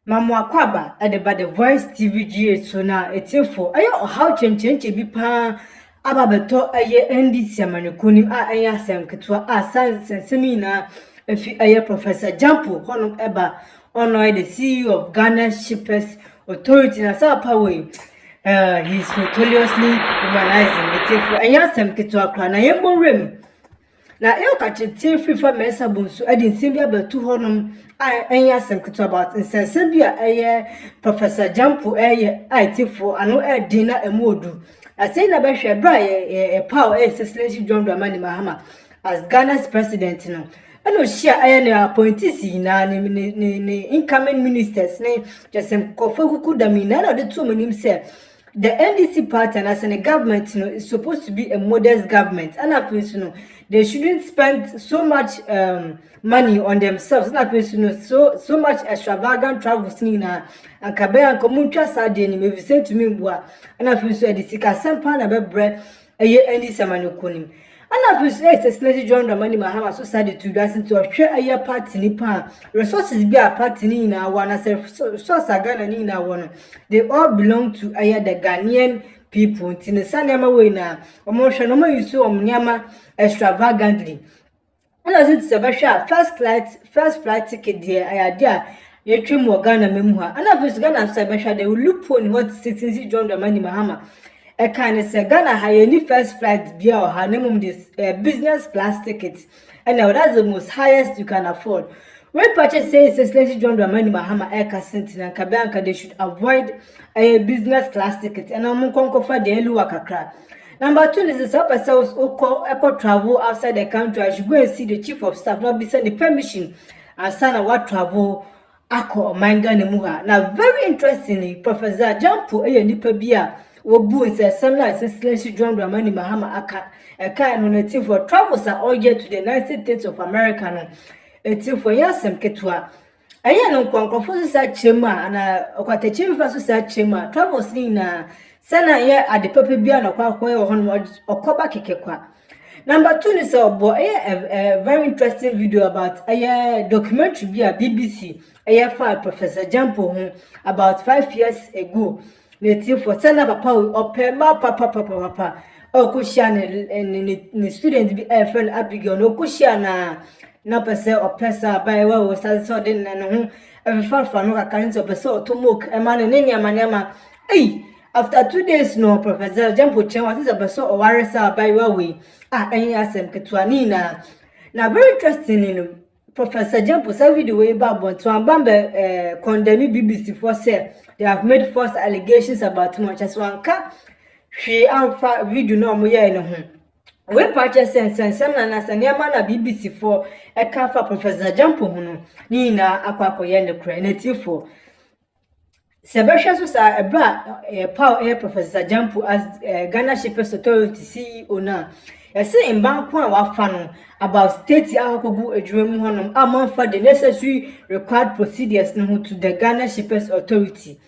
Mamwa kwaba adeba the voice TVG so na etifo aye how chenchenche bi pa ababeto aye NDC amanekunim a aye asem ketwa a sensemi na efi aye Professor Gyampo hono eba ono the CEO of Ghana Shippers Authority na sa power he's notoriously humanizing etifo aye asem ketwa kra na yembo rem na kache fifa mesa bonsu adin simbia betu honom anya semkito about insensibia Professor Gyampo aitifo ano dina emodu asay na behwe bra power excellency John Dramani Mahama as Ghana's president no ano share ne appointees na ni incoming ministers ne jesem kofakuku damina na de to monim say the NDC party and as a government, is supposed to be a modest government. And I feel, they shouldn't spend so much money on themselves. And I feel, so much extravagant travels. And Kabe and Komuncha Sardini may be saying to me, and I feel so the Sika Sampan about bread a year NDC Manukunim. And I feel excellency John Dramani Mahama society to dance into a share a year party nipa resources be a party in our one as a source a Ghana in our one. They all belong to the Ghanaian people. In the Sanama way now, emotion no more you so omnyama extravagantly. And as it's a first flight ticket there, I idea you trim more Ghana memoir. And I feel Ghana Sabasha they will look on what citizen John Dramani Mahama. I can say Ghana have any first flight beer or her name this business class tickets, and now that's the most highest you can afford. When purchase says Excellency John Dramani Mahama Eka Sentinel and Kabanka, they should avoid a business class ticket, and I'm going to the Elu Wakakra. Number 2 is the ourselves eco travel outside the country. I should go and see the chief of staff, not be sent the permission and sign what travel. Ako Manga Nemuha. Now, very interestingly, Professor Gyampo Nipabia. Wobu is a seminar Excellency John Dramani Mahama aka nominative for travels are all yet to the United States of America. It's for yasem ketwa. Aya no kwankofo sa chema na okwatechi fa so sa chema travels ni na sana ye ade pepe bia na kwa hono okoba kekekwa. Number 2 is a very interesting video about a documentary via BBC for Professor Gyampo about 5 years ago. Native for send papa or papa Okushan and student be a friend Abigail Okushana no person or pesa by what was sudden and every far for no kinds of person to mook a man in any manama. Hey, after 2 days, no Professor Gyampo Chen was a person or warisa by way. Any asem Ketwanina. Now, very interesting. Professor Gyampo said video way back to Ambambe condemn BBC for say they have made false allegations about too much as one cat. She alpha video no more in home. We purchase and some nanas and Yamana BBC for a car for Professor Gyampo Huno. Nina Aquaco Yendo Creative for Sebastian Sosa a black power Professor Gyampo as Ghana Shippers Authority CEO now. I say in Bankwan Wafano about state Akogu a dream honum among for the necessary required procedures to the Ghana Shippers Authority.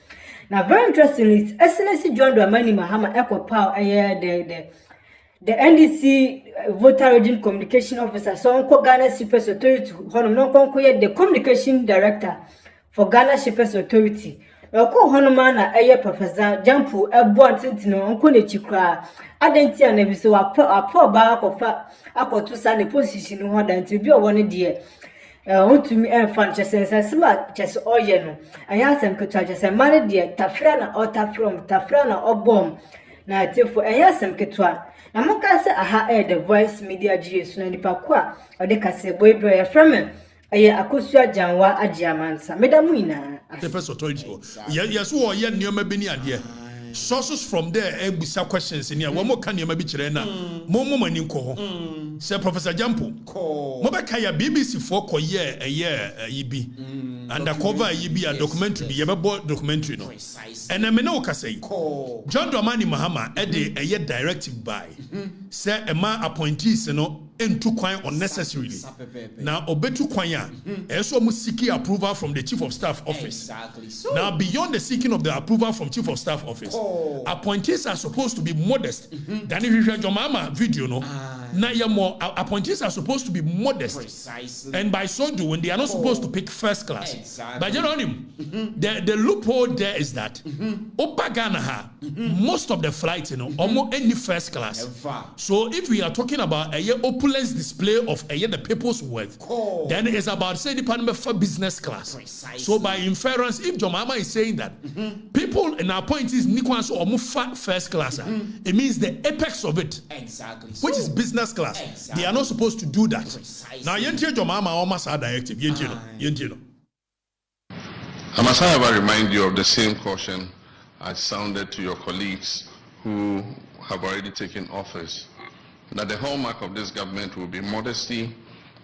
Now, very interesting is Excellency John Dramani Mahama Echo Power the NDC Voter Region Communication Officer, so Uncle Ghana Shippers Authority, honum no conquer the communication director for Ghana Shippers Authority. Oko honoma na Professor Gyampo ebo antintino onko ne chikra adenti na bi so apo ba akoto sa ne position ho danti bi owo ne de ontumi enfan chese sima chese oye no ayasem ketwa chese mane de tafra na otafrom tafra na obom na tefo ayasem ketwa na monka se aha the voice media GS no nipa kwa ode kase boybro ya frame akosua janwa agiamansa medamu ina the first authority yes wo ye nioma beni ade sources from there ebusa questions in here wo mo kan nioma bi kire na mo mani nko ho say Professor Gyampo mo be kan ya BBC for koye yibi undercover yibi a documentary bi ye be documentary no and me no ka say John Dramani Mahama eye directive by say e ma appointees no into kwan unnecessarily. Now obetu kwanya also must seek approval from the chief of staff office. Exactly. So, now beyond the seeking of the approval from chief of staff office, appointees are supposed to be modest. Than if you share your mama video no. Now, more appointees are supposed to be modest. Precisely. And by so doing, they are not supposed to pick first class. Exactly. But you know, the loophole there is that Opa Ghana, most of the flights, almost any first class. So if we are talking about a opulence display of the people's wealth, then it's about say department for business class. Precisely. So by inference, if Mahama is saying that people in our appointees Nikwanso or first class, it means the apex of it. Exactly. Which is business class. Exactly. They are not supposed to do that. Precisely. Now, Mahama almost are directive. I must, however, remind you of the same caution I sounded to your colleagues who have already taken office, that the hallmark of this government will be modesty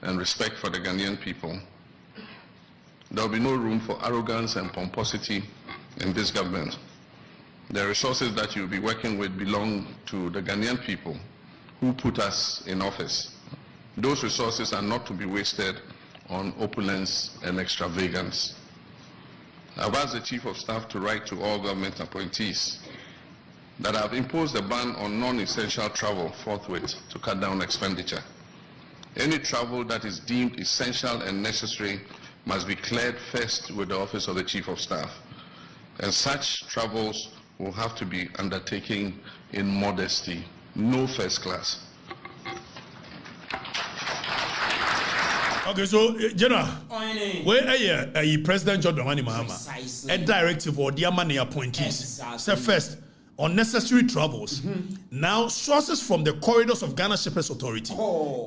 and respect for the Ghanaian people. There will be no room for arrogance and pomposity in this government. The resources that you'll be working with belong to the Ghanaian people who put us in office. Those resources are not to be wasted on opulence and extravagance. I've asked the Chief of Staff to write to all government appointees that I've imposed a ban on non-essential travel forthwith to cut down expenditure. Any travel that is deemed essential and necessary must be cleared first with the Office of the Chief of Staff. And such travels will have to be undertaken in modesty, no first class. Okay, so General, where are you President John Dramani Mahama? A directive or the money appointees. So first, unnecessary travels. Now, sources from the corridors of Ghana Shippers Authority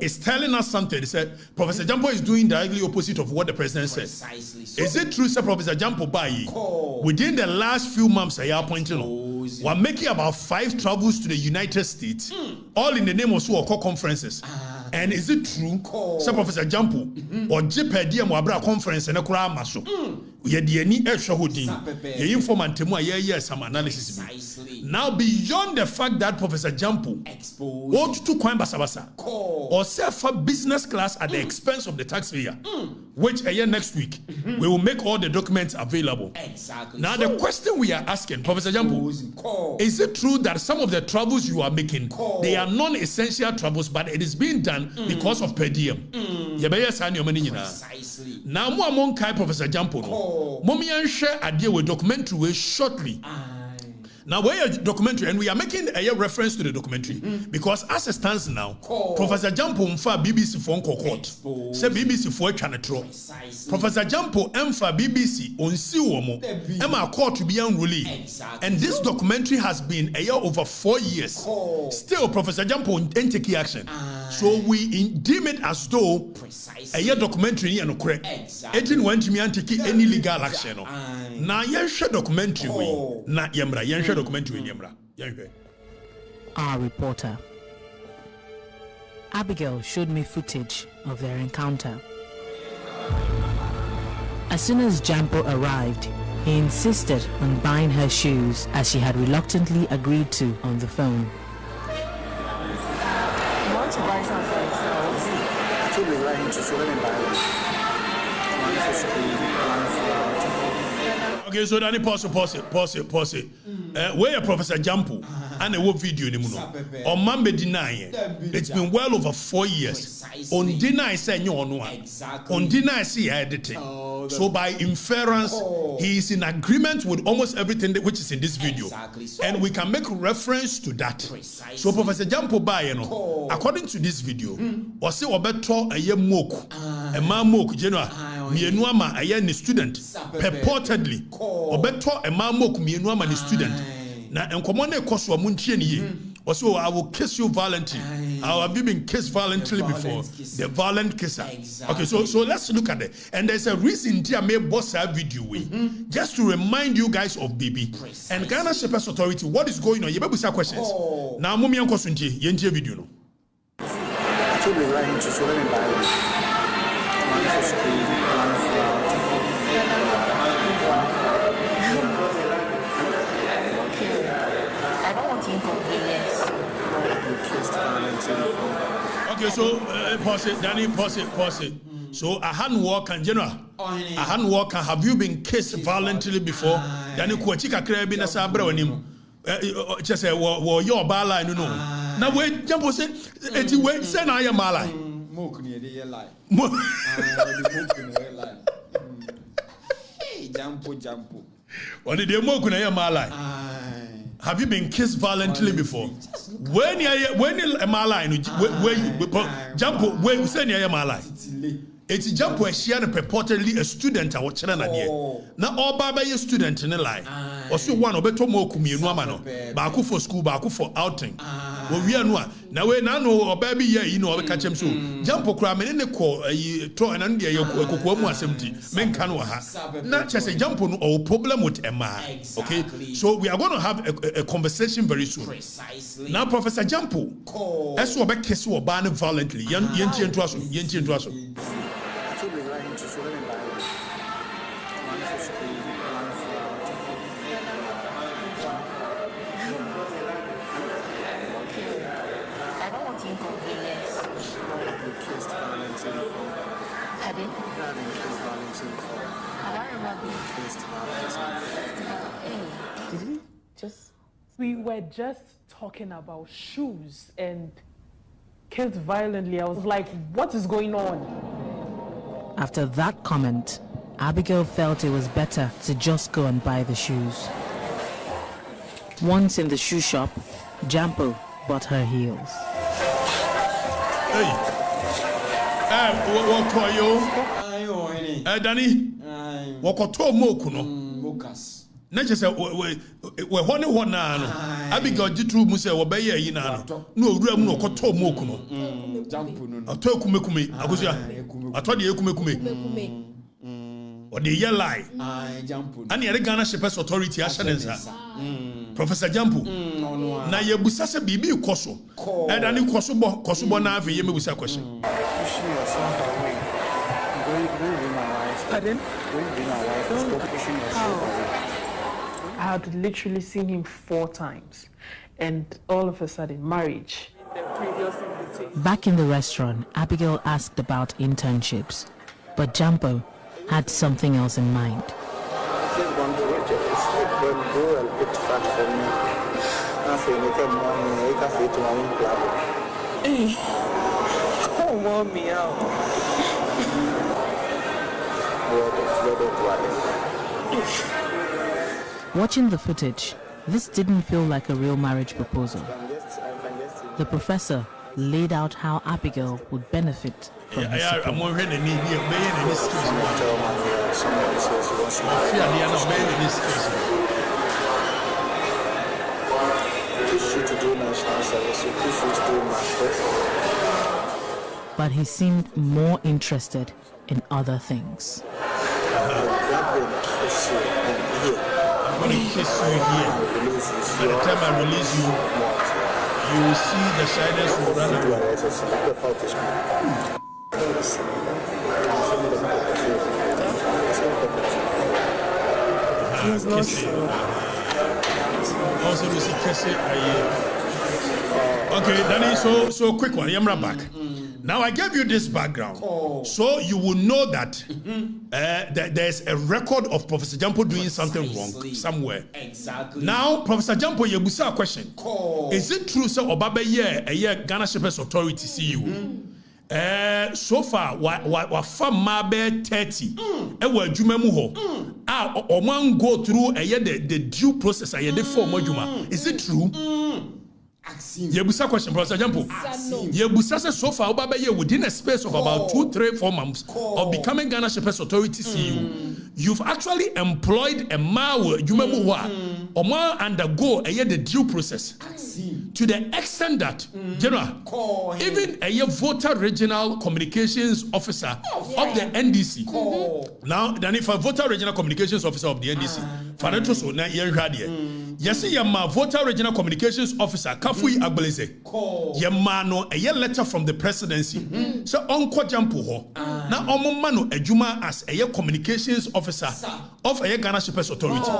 is telling us something. They said Professor Gyampo is doing directly opposite of what the president said. Is it true, sir, Professor Gyampo within the last few months, I appointing we're making about 5 travels to the United States, all in the name of so-called conferences. And is it true, Sir Professor Gyampo, or JPDM Wabra conference and a Kura Maso? We had the any extra hooding, the informant, some analysis. Now, beyond the fact that Professor Gyampo ought to Kwamba Sabasa or serve for business class at the expense of the taxpayer, which a year next week we will make all the documents available. Now, the question we are asking, Professor Gyampo, is it true that some of the travels you are making, they are non-essential travels, but it is being done because of per diem? Now, more among Kai Professor Gyampo, Momian share a deal with documentary shortly. Now, we're a documentary, and we are making a reference to the documentary because, as it stands now, Professor Gyampo mfa BBC phone court. Say BBC for Chanetro. Professor Gyampo mfa BBC on Siwomo. Emma court to be unruly. And this documentary has been a year over 4 years. Still, Professor Gyampo didn't take action. So we deem it as though a year documentary and correct. It didn't want me to take any legal action. Now, yes, documentary we na yemra documentary yemra. Our reporter Abigail showed me footage of their encounter. As soon as Gyampo arrived, he insisted on buying her shoes as she had reluctantly agreed to on the phone. You want to buy something? I told you right into so let me buy one. Okay, so Danny pause it. Where Professor Gyampo and a work video on Mambe deny it's been well over 4 years. On deny say no on deny see editing. So by inference, he is in agreement with almost everything which is in this video. And we can make reference to that. So Professor Gyampo according to this video, was say obeto a ye moku, a man moku general, mienwama a ye student, purportedly, obeto a man moku mienwama the student. Na enkomone koso amuntie ne also I will kiss you violently. Have you been kissed violently before? The violent kisser. Okay, so let's look at it. And there's a reason I made boss video just to remind you guys of BB and Ghana Shippers Authority. What is going on? You better ask questions. Now, Mummy and Kosunti, Yentie video no. I told you right into so let me buy Okay, so pause it, Danny, pause it. So a hand walk and general, a hand walk, have you been kissed violently before? Danny Kuachika Krabi na Sabra on him. Just say, well, your bala, no. Now wait, Gyampo say eti wait say na ya mala. Mo kunu dey lie. Mo lie. Hey, Gyampo. What did they mo kunu ya mala? Have you been kissed violently before? When you mala no Gyampo when say na ya mala. It's Gyampo she purportedly a student a watching na there. Na all baba ye student in the line. Or so one obeto mo kumienu ama no. Baako for school, baako for outing. We are no. Na we na no obabi ye yi no obeka chem so. Gyampo kura me ne ko to na ndie ye kokko mu asɛmti. Men kan wa ha. Na chese Gyampo no o problem with Emma. Okay? So we are going to have a conversation very soon. Precisely. Now Professor Gyampo eso obeka so oba ne violently. Yenti entu aso. We were just talking about shoes and killed violently. I was like, what is going on? After that comment, Abigail felt it was better to just go and buy the shoes. Once in the shoe shop, Gyampo bought her heels. Hey, what call you? Danny, what call to moku no? Mokas. Na just say we hone na no. Abigail jitru mu say we be ye yi na no. No owura mu no koto moku no. Gyampo no. Ato kumekume akosia. Ato de kumekume. Or the ye lie. Gyampo. Ani ere Ghana Shepherds Authority ashanensa. Professor Gyampo. Na ye busa se bibi koso. E da ni koso bo na afi ye me busa question. Pardon? I had literally seen him 4 times, and all of a sudden, marriage. Back in the restaurant, Abigail asked about internships, but Gyampo had something else in mind. Oh, mommy, Watching the footage, this didn't feel like a real marriage proposal. The professor laid out how Abigail would benefit from his support. But he seemed more interested in other things. I'm going to kiss you here. By the time I release you, you will see the shyness will run away. He's not sure. Also, you see kissing. Okay, Danny, so quick one. Yamra back. Now I gave you this background, so you will know that there's a record of Professor Gyampo doing something wrong somewhere. Exactly. Now, Professor Gyampo, you busa a question. Is it true, sir? Obabe a Ghana Shepherds Authority CEO? So far, wa fam mabe 30. Ewa juma mu ho. Oman go through the due process. The form juma. Is it true? Yebusa question, Professor Gyampo. Yebusa says so far, within a space of about 2, 3, 4 months of becoming Ghana Shepherds Authority CEO, you've actually employed a mawa, Jumemuwa, Oma undergo the due process to the extent that, General, even a voter regional communications officer of the NDC. Now, then if a voter regional communications officer of the NDC, Fanato so na yerhadie. Yes, yama voter regional communications officer Kafui Agbeleze. Yamano a letter from the presidency. So Onko Gyampo ho. Na omomano ejuma as a communications officer of a Ghana Shepherds Authority.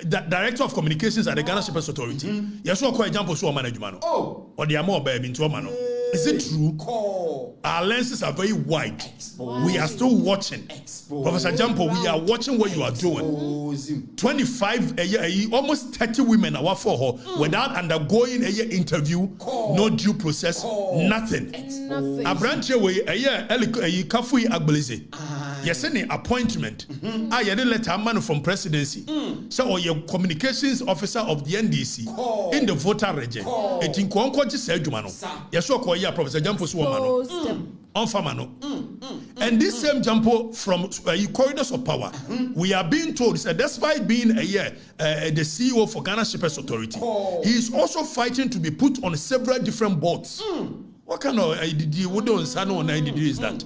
The director of communications at the Ghana Shepherds Authority. Yes, so Gyampo so management. Or the amo baby into mano. Is it true? Our lenses are very wide. We are still watching. Professor Gyampo, we are watching what you are doing. 25 a year, almost 30 women are for her without undergoing a year interview, no due process, nothing. A branch away a year, Kafui Agbelize. Yes, any appointment. I had a letter man from presidency. So, or your communications officer of the NDC in the voter region. It in Kwanko said, yes, so call ya Professor Gyampo Swamano. On Famano. And this same Gyampo from corridors of power, we are being told that despite being the CEO for Ghana Shippers Authority, he is also fighting to be put on several different boards. What kind of IDD is that?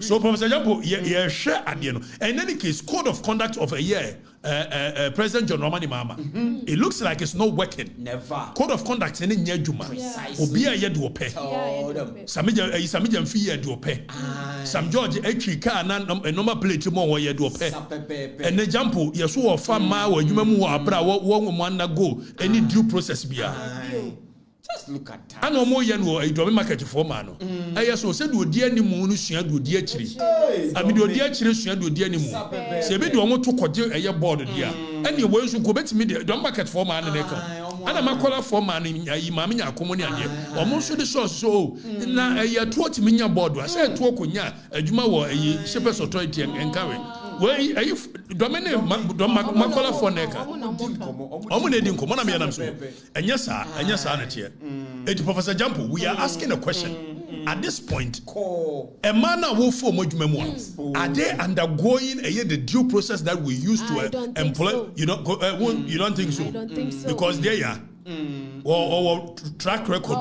So, Professor Gyampo, you share at the end. In any case, code of conduct of a year, President John Romani Mahama, it looks like it's not working. Never. Code of conduct in Yajuma. Obia Yedu Ope. Samija Fee Yedu Ope. Sam George Echika and normal plate more Yedu Ope. And the Gyampo, Yasu of Fama, where you mamu abra, one woman go, any due process bia. Just look at that. I know more than a drum market for man. I also said, would dear any moon, do dear tree. I mean, your dear children do dear any moon. Say, we don't want to call a year board, dear. Any words who go back to me, the drum market for man and echo. And I'm a caller for man in Mamina Comunia, or most of the source. So now a year 20 million board. I said, talk on ya, a Juma or a shepherd's authority and carry. Where are you? Dominic Macola for Neca. Omunedin Comonamianam. And yes, sir, and yes, sir. Professor Gyampo, we are asking a question. At this point, a man will form memoir. Are they undergoing the due process that we used to employ? So. You don't think so? I don't think so. Because they are. Or track record.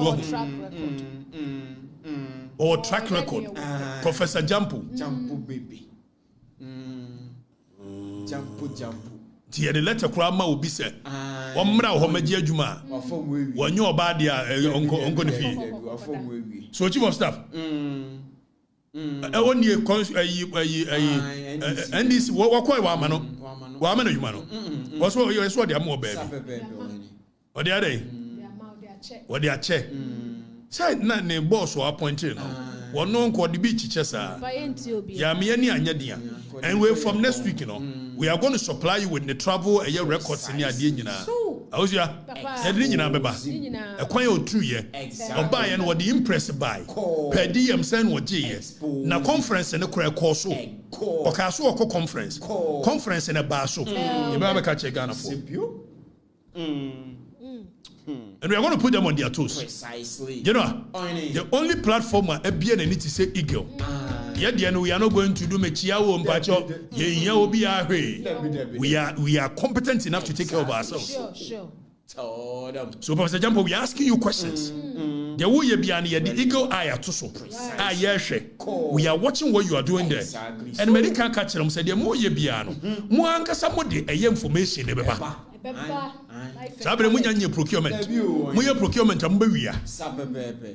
Or track record. Professor Gyampo. Gyampo baby. Gyampo. Tia the letter Krama will be said. Omra Homedia Juma. When you are bad, uncle fee. So, chief of staff. Only and this what quite Wamano. Wamano Humano. What's what you saw their more baby. What the other day? What they are check. Side not name boss or appointed. One known called the beach chessa. Yamiani and Yadia. And we're from next week, we are going to supply you with the travel and your records in your dinner. I was ya, Edina Beba, a quiet 2 year, or buy and what the impress by. Per diem send what G. Now conference and a crack course, or castle conference, conference and a basso. You better catch a Ghana for. And we are going to put them on their toes. Precisely. You know, the only platform where ABN need to say eagle. Yet we are not going to do mechiawo mbacho. We are competent enough to take care of ourselves. Sure. So, Professor Gyampo, we are asking you questions. The way you be the eagle eye at so. We are watching what you are doing there. And medical catch them said, the more you be more anka somebody a information. Sabre munya nye procurement. Munya procurement ambewia.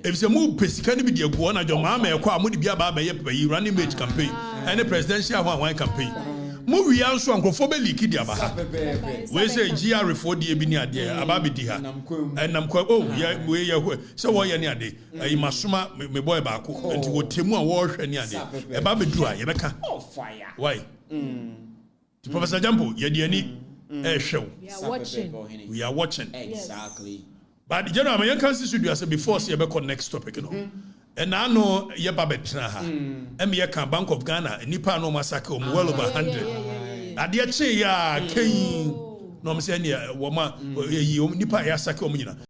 If se mu pesika ni bi de go na jo Mahama e kwa mu de bia ba ye running mate campaign and the presidential one campaign. Mu wi anso ankofo be leak di aba ha. We say GR4 de bi ni ade aba be di ha. Enam kwa we ye se wo ye ni ade. E masoma me boy ba ko enti wo temu a wo hwe ni ade. E ba be du a ye beka. Why? Professor Gyampo ye de ani show. We are watching. Exactly. Yes. But the general American should do before see about next topic, And I know ye babetra ha. Can Bank of Ghana, Nipa no massacre well over 100. Adia che ya king no I'm saying ya woma Nipa ya sake omina.